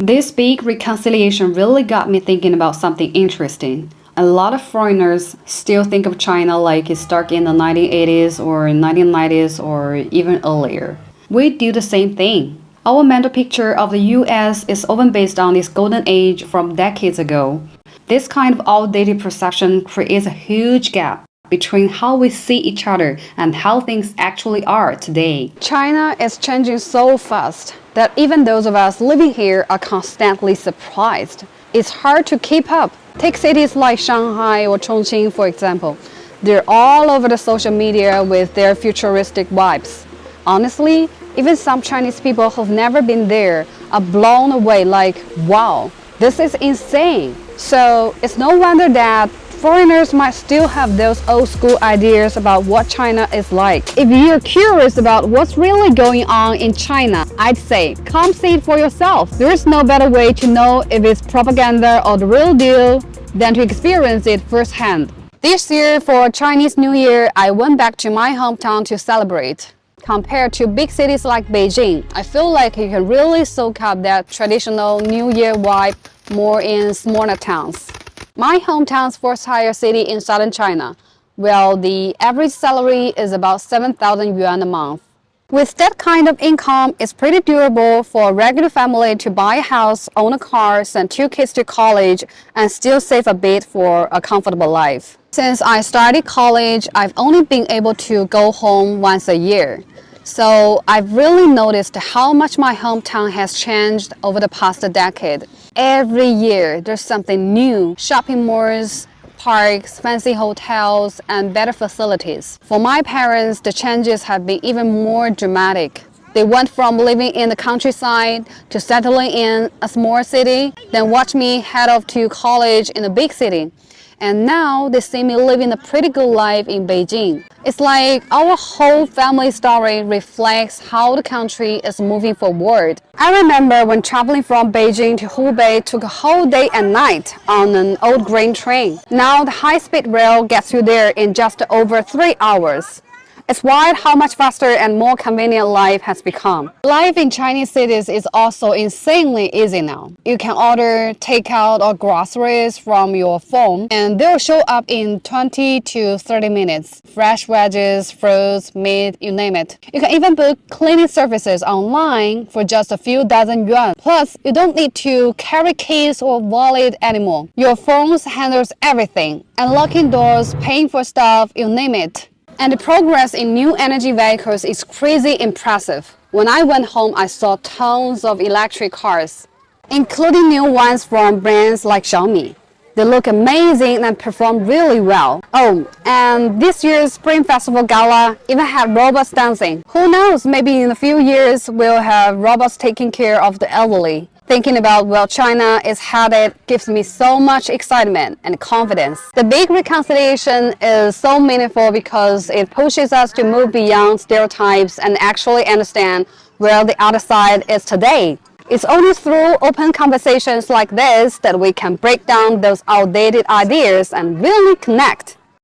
This big reconciliation really got me thinking about something interesting. A lot of foreigners still think of China like it started in the 1980s or 1990s or even earlier. We do the same thing. Our mental picture of the US is often based on this golden age from decades ago. This kind of outdated perception creates a huge gap between how we see each other and how things actually are today. China is changing so fast that even those of us living here are constantly surprised. It's hard to keep up. Take cities like Shanghai or Chongqing, for example. They're all over the social media with their futuristic vibes. Honestly, even some Chinese people who've never been there are blown away like, wow, this is insane. So it's no wonder that foreigners might still have those old school ideas about what China is like. If you're curious about what's really going on in China, I'd say come see it for yourself. There is no better way to know if it's propaganda or the real deal than to experience it firsthand. This year for Chinese New Year, I went back to my hometown to celebrate. Compared to big cities like Beijing, I feel like you can really soak up that traditional New Year vibe more in smaller towns. My hometown's fourth-tier city in southern China, well, the average salary is about 7,000 yuan a month. With that kind of income, it's pretty durable for a regular family to buy a house, own a car, send 2 kids to college, and still save a bit for a comfortable life. Since I started college, I've only been able to go home once a year. So I've really noticed how much my hometown has changed over the past decade. Every year, there's something new. Shopping malls, parks, fancy hotels, and better facilities. For my parents, the changes have been even more dramatic. They went from living in the countryside to settling in a small city, then watched me head off to college in a big city. And now they see me living a pretty good life in Beijing. It's like our whole family story reflects how the country is moving forward. I remember when traveling from Beijing to Hubei took a whole day and night on an old grain train. Now the high-speed rail gets you there in just over 3 hours. It's wild how much faster and more convenient life has become. Life in Chinese cities is also insanely easy now. You can order takeout or groceries from your phone and they'll show up in 20 to 30 minutes. Fresh veggies, fruits, meat, you name it. You can even book cleaning services online for just a few dozen yuan. Plus, you don't need to carry keys or wallet anymore. Your phone handles everything. Unlocking doors, paying for stuff, you name it. And the progress in new energy vehicles is crazy impressive. When I went home, I saw tons of electric cars, including new ones from brands like Xiaomi. They look amazing and perform really well. Oh, and this year's Spring Festival Gala even had robots dancing. Who knows, maybe in a few years we'll have robots taking care of the elderly. Thinking about where China is headed gives me so much excitement and confidence. The big reconciliation is so meaningful because it pushes us to move beyond stereotypes and actually understand where the other side is today. It's only through open conversations like this that we can break down those outdated ideas and really connect.